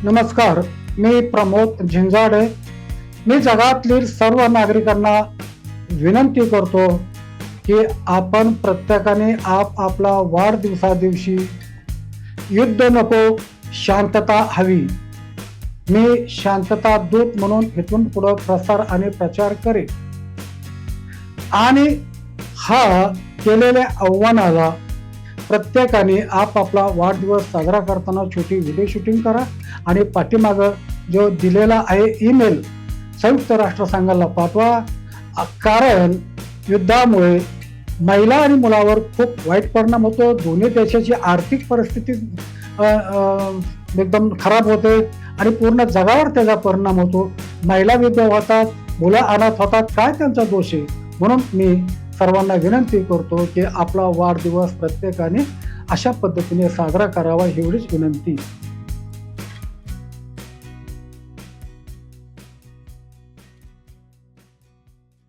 नमस्कार, मी प्रमोद झिंजाडे. मी जगातील सर्व नागरिकांना विनंती करतो की आपण प्रत्येकाने आपला वाढदिवसा दिवशी युद्ध नको, शांतता हवी. मी शांतता दूत म्हणून इथून पुढे प्रसार आणि प्रचार करेन. आणि हा केलेल्या आव्हानाला प्रत्येकाने आपला वाढदिवस साजरा करताना छोटी व्हिडिओ शूटिंग करा आणि पाठीमागं जो दिलेला आहे ईमेल संयुक्त राष्ट्रसंघाला पाठवा. कारण युद्धामुळे महिला आणि मुलावर खूप वाईट परिणाम होतो. दोन्ही देशाची आर्थिक परिस्थिती एकदम खराब होते आणि पूर्ण जगावर त्याचा परिणाम होतो. महिला विधवा होतात, मुलं अनाथ होतात. काय त्यांचा दोष आहे? म्हणून मी सर्वांना विनंती करतो की आपला वाढदिवस प्रत्येकाने अशा पद्धतीने साजरा करावा, एवढीच विनंती.